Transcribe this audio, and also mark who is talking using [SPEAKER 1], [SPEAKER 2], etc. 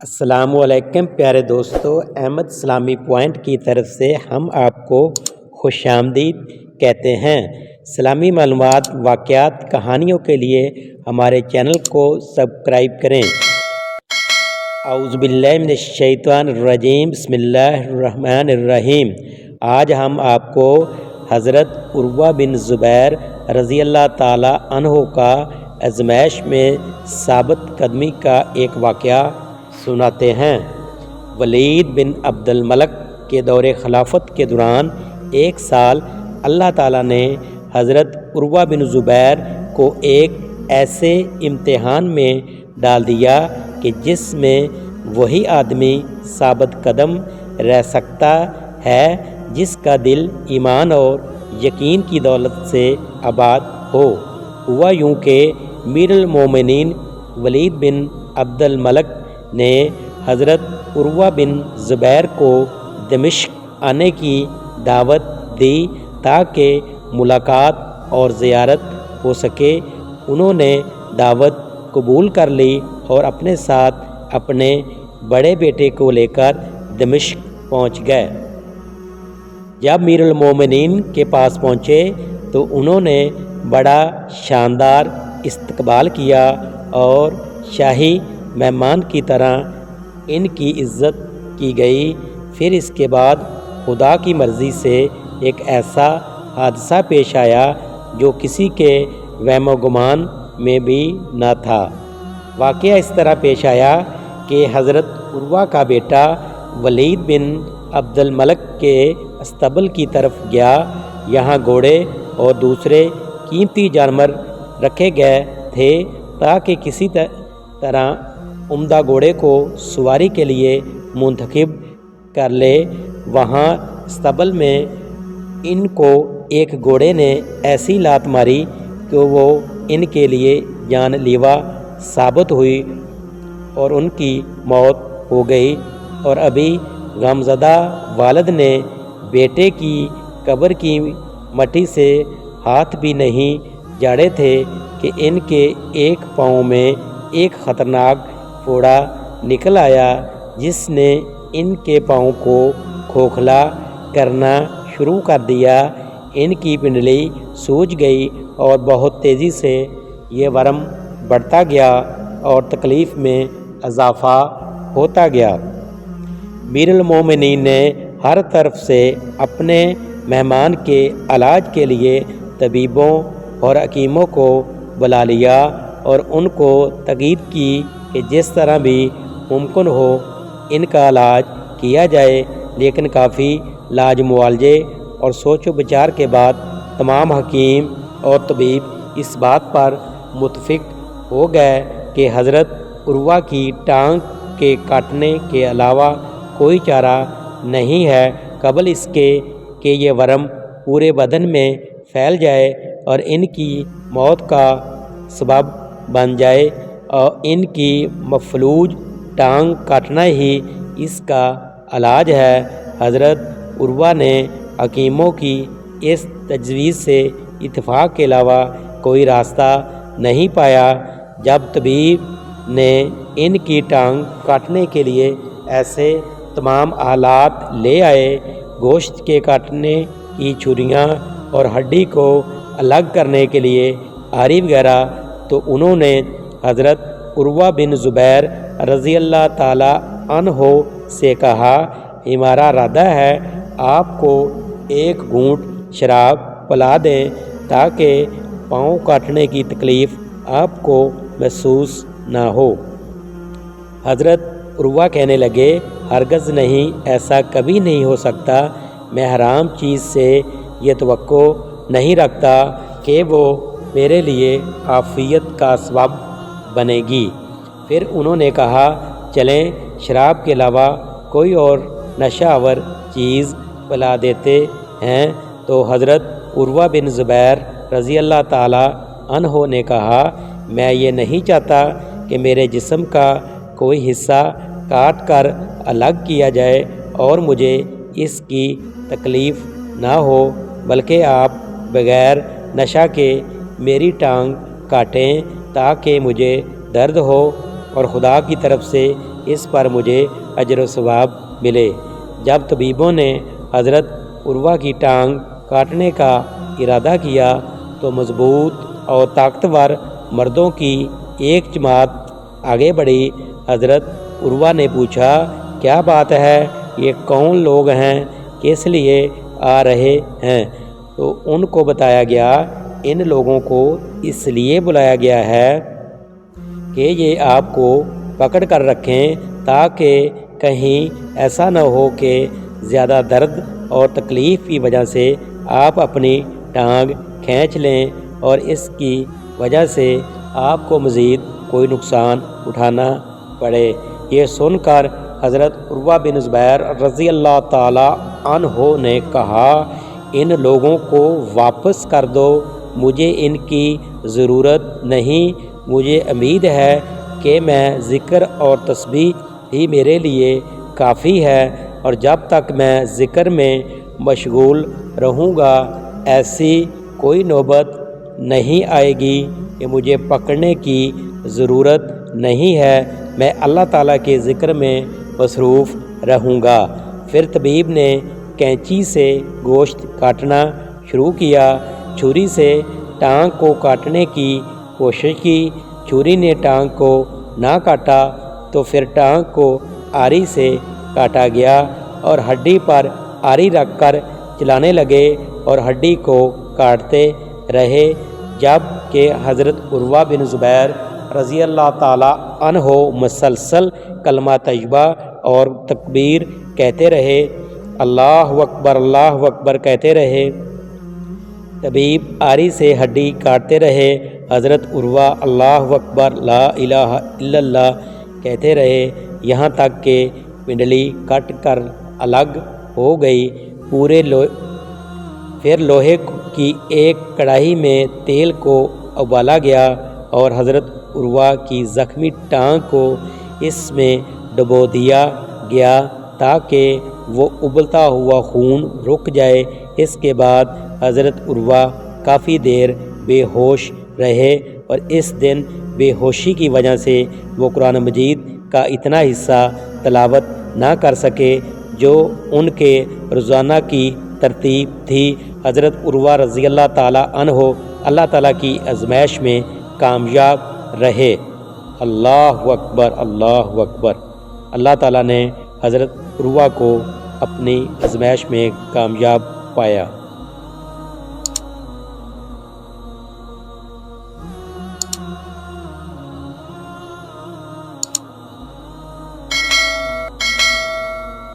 [SPEAKER 1] السلام علیکم پیارے دوستو، احمد اسلامی پوائنٹ کی طرف سے ہم آپ کو خوش آمدید کہتے ہیں۔ اسلامی معلومات، واقعات، کہانیوں کے لیے ہمارے چینل کو سبسکرائب کریں۔ اعوذ باللہ من الشیطان الرجیم، بسم اللہ الرحمن الرحیم۔ آج ہم آپ کو حضرت عروہ بن زبیر رضی اللہ تعالی عنہ کا آزمائش میں ثابت قدمی کا ایک واقعہ سناتے ہیں۔ ولید بن عبد الملک کے دور خلافت کے دوران ایک سال اللہ تعالیٰ نے حضرت عروہ بن زبیر کو ایک ایسے امتحان میں ڈال دیا کہ جس میں وہی آدمی ثابت قدم رہ سکتا ہے جس کا دل ایمان اور یقین کی دولت سے آباد ہو۔ ہوا یوں کہ امیر المومنین ولید بن عبد الملک نے حضرت عروہ بن زبیر کو دمشق آنے کی دعوت دی تاکہ ملاقات اور زیارت ہو سکے۔ انہوں نے دعوت قبول کر لی اور اپنے ساتھ اپنے بڑے بیٹے کو لے کر دمشق پہنچ گئے۔ جب امیر المومنین کے پاس پہنچے تو انہوں نے بڑا شاندار استقبال کیا اور شاہی مہمان کی طرح ان کی عزت کی گئی۔ پھر اس کے بعد خدا کی مرضی سے ایک ایسا حادثہ پیش آیا جو کسی کے وہم و گمان میں بھی نہ تھا۔ واقعہ اس طرح پیش آیا کہ حضرت عروہ کا بیٹا ولید بن عبد الملک کے استبل کی طرف گیا۔ یہاں گھوڑے اور دوسرے قیمتی جانور رکھے گئے تھے تاکہ کسی طرح عمدہ گھوڑے کو سواری کے لیے منتخب کر لے۔ وہاں استبل میں ان کو ایک گھوڑے نے ایسی لات ماری کہ وہ ان کے لیے جان لیوا ثابت ہوئی اور ان کی موت ہو گئی، اور ابھی غمزدہ والد نے بیٹے کی قبر کی مٹی سے ہاتھ بھی نہیں جاڑے تھے کہ ان کے ایک پاؤں میں ایک خطرناک پھوڑا نکل آیا جس نے ان کے پاؤں کو کھوکھلا کرنا شروع کر دیا۔ ان کی پنڈلی سوج گئی اور بہت تیزی سے یہ ورم بڑھتا گیا اور تکلیف میں اضافہ ہوتا گیا۔ امیر المومنین نے ہر طرف سے اپنے مہمان کے علاج کے لیے طبیبوں اور حکیموں کو بلا لیا اور ان کو تاکید کی کہ جس طرح بھی ممکن ہو ان کا علاج کیا جائے، لیکن کافی علاج معالجے اور سوچ و بچار کے بعد تمام حکیم اور طبیب اس بات پر متفق ہو گئے کہ حضرت عروہ کی ٹانگ کے کاٹنے کے علاوہ کوئی چارہ نہیں ہے قبل اس کے کہ یہ ورم پورے بدن میں پھیل جائے اور ان کی موت کا سبب بن جائے، اور ان کی مفلوج ٹانگ کاٹنا ہی اس کا علاج ہے۔ حضرت عروہ نے حکیموں کی اس تجویز سے اتفاق کے علاوہ کوئی راستہ نہیں پایا۔ جب طبیب نے ان کی ٹانگ کاٹنے کے لیے ایسے تمام آلات لے آئے، گوشت کے کاٹنے کی چھریاں اور ہڈی کو الگ کرنے کے لیے آری وغیرہ، تو انہوں نے حضرت عروہ بن زبیر رضی اللہ تعالی عنہ سے کہا، ہمارا ارادہ ہے آپ کو ایک گھونٹ شراب پلا دیں تاکہ پاؤں کاٹنے کی تکلیف آپ کو محسوس نہ ہو۔ حضرت عروہ کہنے لگے، ہرگز نہیں، ایسا کبھی نہیں ہو سکتا۔ میں حرام چیز سے یہ توقع نہیں رکھتا کہ وہ میرے لیے عافیت کا سبب بنے گی۔ پھر انہوں نے کہا، چلیں شراب کے علاوہ کوئی اور نشہ آور چیز پلا دیتے ہیں۔ تو حضرت عروہ بن زبیر رضی اللہ تعالی عنہ نے کہا، میں یہ نہیں چاہتا کہ میرے جسم کا کوئی حصہ کاٹ کر الگ کیا جائے اور مجھے اس کی تکلیف نہ ہو، بلکہ آپ بغیر نشہ کے میری ٹانگ کاٹیں تاکہ مجھے درد ہو اور خدا کی طرف سے اس پر مجھے اجر و ثواب ملے۔ جب طبیبوں نے حضرت عروہ کی ٹانگ کاٹنے کا ارادہ کیا تو مضبوط اور طاقتور مردوں کی ایک جماعت آگے بڑھی۔ حضرت عروہ نے پوچھا، کیا بات ہے، یہ کون لوگ ہیں، کس لیے آ رہے ہیں؟ تو ان کو بتایا گیا، ان لوگوں کو اس لیے بلایا گیا ہے کہ یہ آپ کو پکڑ کر رکھیں تاکہ کہیں ایسا نہ ہو کہ زیادہ درد اور تکلیف کی وجہ سے آپ اپنی ٹانگ کھینچ لیں اور اس کی وجہ سے آپ کو مزید کوئی نقصان اٹھانا پڑے۔ یہ سن کر حضرت عروہ بن زبیر رضی اللہ تعالی عنہ نے کہا، ان لوگوں کو واپس کر دو، مجھے ان کی ضرورت نہیں، مجھے امید ہے کہ میں ذکر اور تسبیح ہی میرے لیے کافی ہے، اور جب تک میں ذکر میں مشغول رہوں گا ایسی کوئی نوبت نہیں آئے گی کہ مجھے پکڑنے کی ضرورت نہیں ہے، میں اللہ تعالیٰ کے ذکر میں مصروف رہوں گا۔ پھر طبیب نے کینچی سے گوشت کاٹنا شروع کیا، چھری سے ٹانگ کو کاٹنے کی کوشش کی، چھری نے ٹانگ کو نہ کاٹا تو پھر ٹانگ کو آری سے کاٹا گیا اور ہڈی پر آری رکھ کر چلانے لگے اور ہڈی کو کاٹتے رہے، جب کہ حضرت عروہ بن زبیر رضی اللہ تعالیٰ عنہ مسلسل کلمہ طیبہ اور تکبیر کہتے رہے، اللہ اکبر کہتے رہے۔ طبیب آری سے ہڈی کاٹتے رہے، حضرت عروہ اللہ اکبر لا الہ الا اللہ کہتے رہے، یہاں تک کہ پنڈلی کٹ کر الگ ہو گئی۔ پھر لوہے کی ایک کڑاہی میں تیل کو ابالا گیا اور حضرت عروہ کی زخمی ٹانگ کو اس میں ڈبو دیا گیا تاکہ وہ ابلتا ہوا خون رک جائے۔ اس کے بعد حضرت عروہ کافی دیر بے ہوش رہے اور اس دن بے ہوشی کی وجہ سے وہ قرآن مجید کا اتنا حصہ تلاوت نہ کر سکے جو ان کے روزانہ کی ترتیب تھی۔ حضرت عروہ رضی اللہ تعالیٰ عنہ اللہ تعالیٰ کی آزمائش میں کامیاب رہے۔ اللہ اکبر اللہ اکبر۔ اللہ تعالیٰ نے حضرت عروہ کو اپنی آزمائش میں کامیاب پایا۔